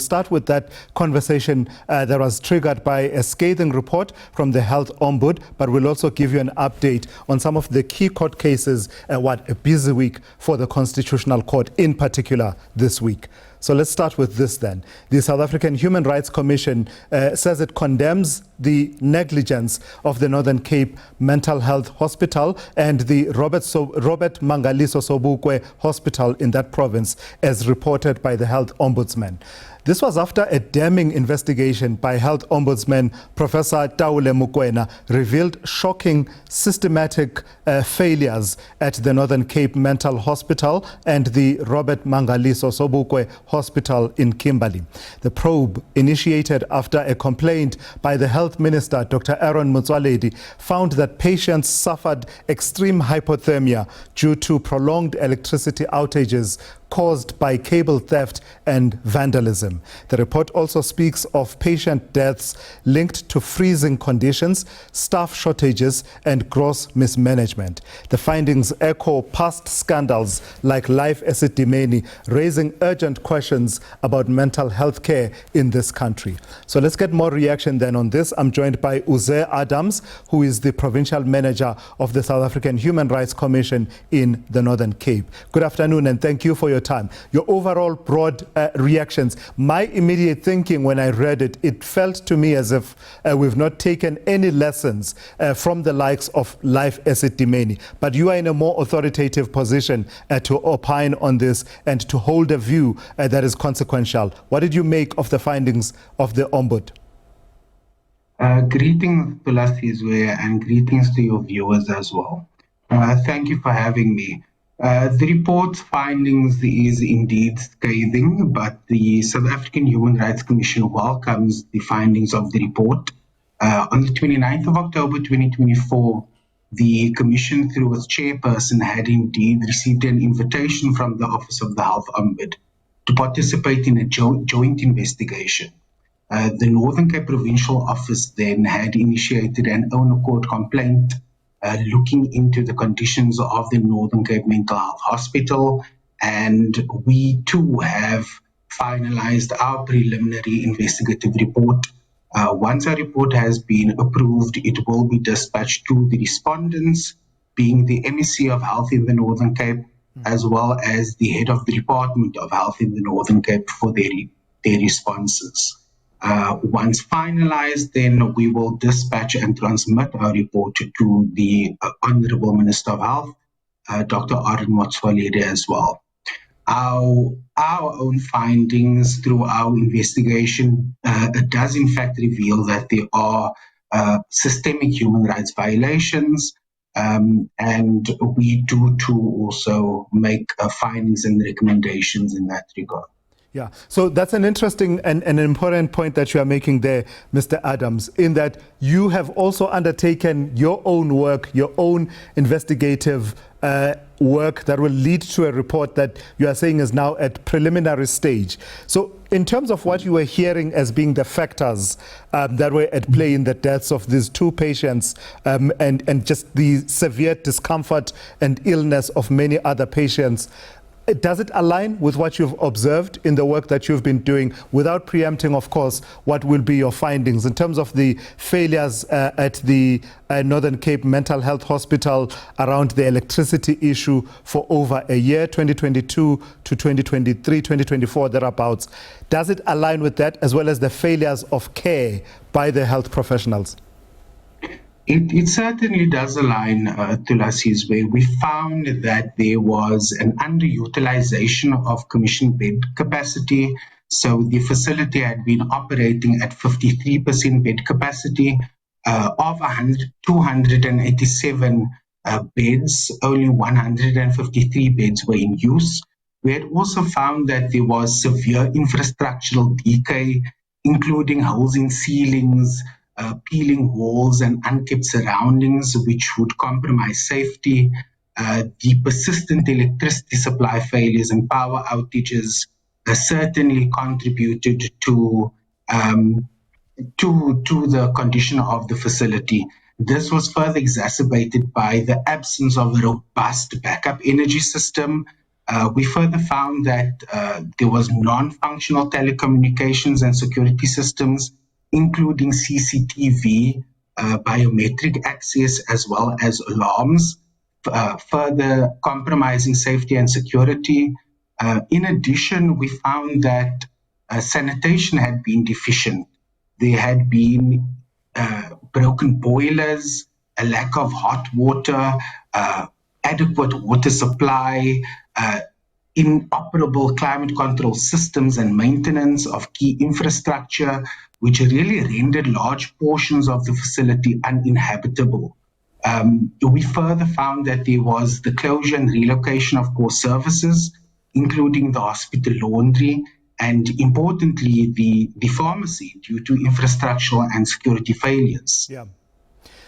start with that conversation that was triggered by a scathing report from the Health Ombud, but we'll also give you an update on some of the key court cases. A busy week for the Constitutional Court in particular this week. So let's start with this then. The South African Human Rights Commission says it condemns the negligence of the Northern Cape Mental Health Hospital and the Robert Mangaliso Sobukwe Hospital in that province, as reported by the Health Ombudsman. This was after a damning investigation by Health Ombudsman Professor Taole Mokoena revealed shocking systematic failures at the Northern Cape Mental Hospital and the Robert Mangaliso Sobukwe Hospital in Kimberley. The probe, initiated after a complaint by the Health Minister, Dr. Motsoaledi, found that patients suffered extreme hypothermia due to prolonged electricity outages caused by cable theft and vandalism. The report also speaks of patient deaths linked to freezing conditions, staff shortages, and gross mismanagement. The findings echo past scandals like Life Esidimeni, raising urgent questions about mental health care in this country. So let's get more reaction then on this. I'm joined by Uze Adams, who is the Provincial Manager of the South African Human Rights Commission in the Northern Cape. Good afternoon, and thank you for your time. Your overall broad reactions. My immediate thinking when I read it, it felt to me as if we've not taken any lessons from the likes of Life Esidimeni. But you are in a more authoritative position to opine on this and to hold a view that is consequential. What did you make of the findings of the Ombud? Greetings to Lasizwe and greetings to your viewers as well. Thank you for having me. The report's findings is indeed scathing, but the South African Human Rights Commission welcomes the findings of the report. On the 29th of October 2024, the Commission, through its chairperson, had indeed received an invitation from the Office of the Health Ombud to participate in a joint investigation. The Northern Cape Provincial Office then had initiated an own accord complaint looking into the conditions of the Northern Cape Mental Health Hospital, and we too have finalized our preliminary investigative report. Once our report has been approved, it will be dispatched to the respondents, being the MEC of Health in the Northern Cape, as well as the head of the Department of Health in the Northern Cape for their responses. Once finalized, then we will dispatch and transmit our report to the Honorable Minister of Health, Dr. Motsoaledi, as well. Our own findings through our investigation does in fact reveal that there are systemic human rights violations, and we do too also make findings and recommendations in that regard. Yeah, so that's an interesting and an important point that you are making there, Mr. Adams, in that you have also undertaken your own work, your own investigative work that will lead to a report that you are saying is now at preliminary stage. So in terms of what you were hearing as being the factors that were at play in the deaths of these two patients and just the severe discomfort and illness of many other patients, does it align with what you've observed in the work that you've been doing, without preempting, of course, what will be your findings in terms of the failures at the Northern Cape Mental Health Hospital around the electricity issue for over a year, 2022 to 2023, 2024, thereabouts? Does it align with that, as well as the failures of care by the health professionals? It certainly does align to Lasizwe. We found that there was an underutilization of commissioned bed capacity. So the facility had been operating at 53% bed capacity. Of 287 beds, only 153 beds were in use. We had also found that there was severe infrastructural decay, including holes in ceilings, peeling walls and unkept surroundings, which would compromise safety. The persistent electricity supply failures and power outages certainly contributed to the condition of the facility. This was further exacerbated by the absence of a robust backup energy system, We further found that there was non-functional telecommunications and security systems, including CCTV, biometric access, as well as alarms, further compromising safety and security. In addition, we found that sanitation had been deficient. There had been broken boilers, a lack of hot water, adequate water supply, inoperable climate control systems and maintenance of key infrastructure, which really rendered large portions of the facility uninhabitable. We further found that there was the closure and relocation of core services, including the hospital laundry, and importantly, the pharmacy due to infrastructural and security failures. Yeah.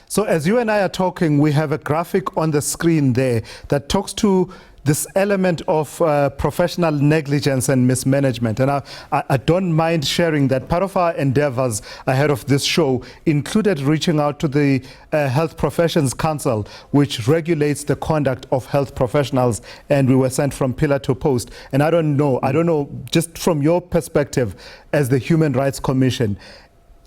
So as you and I are talking, we have a graphic on the screen there that talks to this element of professional negligence and mismanagement. And I don't mind sharing that part of our endeavors ahead of this show included reaching out to the Health Professions Council, which regulates the conduct of health professionals. And we were sent from pillar to post. And I don't know, just from your perspective as the Human Rights Commission,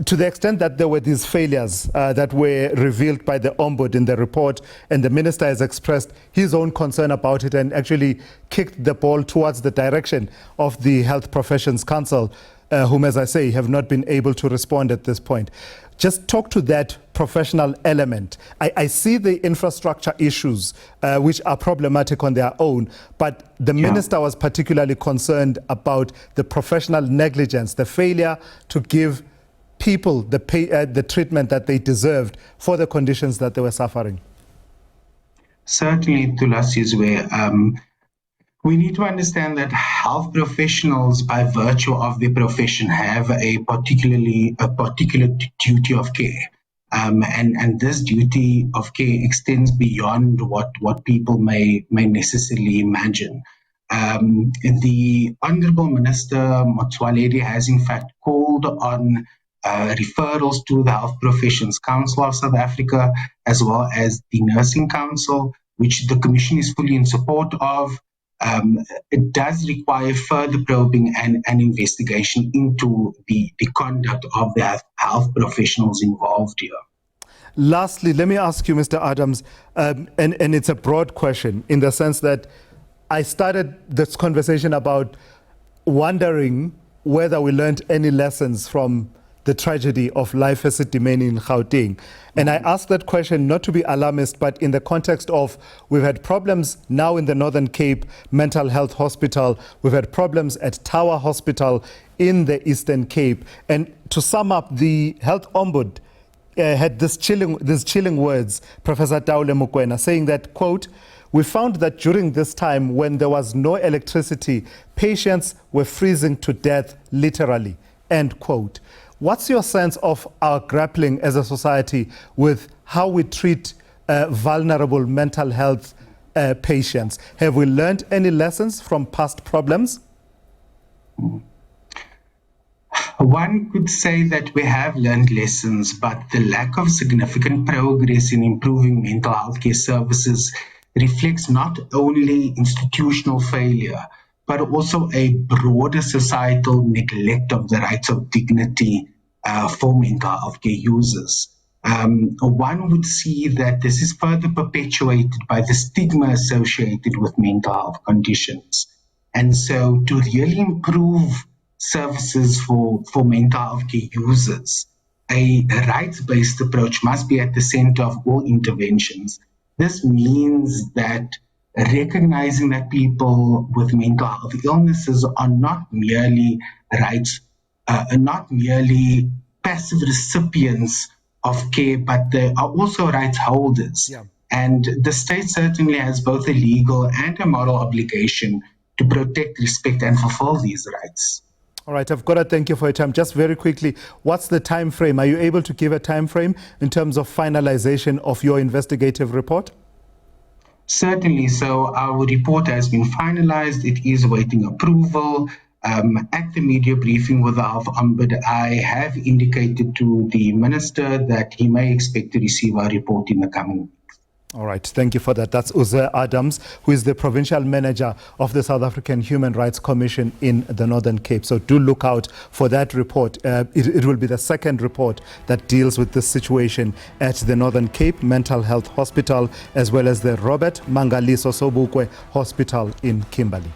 to the extent that there were these failures that were revealed by the ombud in the report, and the minister has expressed his own concern about it and actually kicked the ball towards the direction of the Health Professions Council, whom, as I say, have not been able to respond at this point. Just talk to that professional element. I see the infrastructure issues, which are problematic on their own, but the minister was particularly concerned about the professional negligence, the failure to give people the treatment that they deserved for the conditions that they were suffering. Certainly, Thulasizwe, we need to understand that health professionals, by virtue of their profession, have a particular duty of care. And this duty of care extends beyond what people may necessarily imagine. The Honourable Minister Motsoaledi has in fact called on referrals to the Health Professions Council of South Africa, as well as the Nursing Council, which the Commission is fully in support of. It does require further probing and investigation into the conduct of the health professionals involved here. Lastly, let me ask you, Mr. Adams, and it's a broad question in the sense that I started this conversation about wondering whether we learned any lessons from the tragedy of Life Esidimeni in Gauteng. And I ask that question not to be alarmist, but in the context of we've had problems now in the Northern Cape Mental Health Hospital, we've had problems at Taole Hospital in the Eastern Cape. And to sum up, the Health Ombud had these chilling words, Professor Taole Mokoena, saying that, quote, "We found that during this time when there was no electricity, patients were freezing to death, literally," end quote. What's your sense of our grappling as a society with how we treat vulnerable mental health patients? Have we learned any lessons from past problems? One could say that we have learned lessons, but the lack of significant progress in improving mental health care services reflects not only institutional failure, but also a broader societal neglect of the rights of dignity for mental health care users. One would see that this is further perpetuated by the stigma associated with mental health conditions. And so to really improve services for mental health care users, a rights-based approach must be at the center of all interventions. This means that recognizing that people with mental health illnesses are not merely passive recipients of care, but they are also rights holders. Yeah. And the state certainly has both a legal and a moral obligation to protect, respect, and fulfill these rights. All right, I've got to thank you for your time. Just very quickly, what's the time frame? Are you able to give a time frame in terms of finalization of your investigative report? Certainly. So our report has been finalized. It is awaiting approval. At the media briefing with the Health Ombud, I have indicated to the Minister that he may expect to receive our report in the coming weeks. All right, thank you for that. That's Uze Adams, who is the Provincial Manager of the South African Human Rights Commission in the Northern Cape. So do look out for that report. It will be the second report that deals with this situation at the Northern Cape Mental Health Hospital, as well as the Robert Mangaliso Sobukwe Hospital in Kimberley.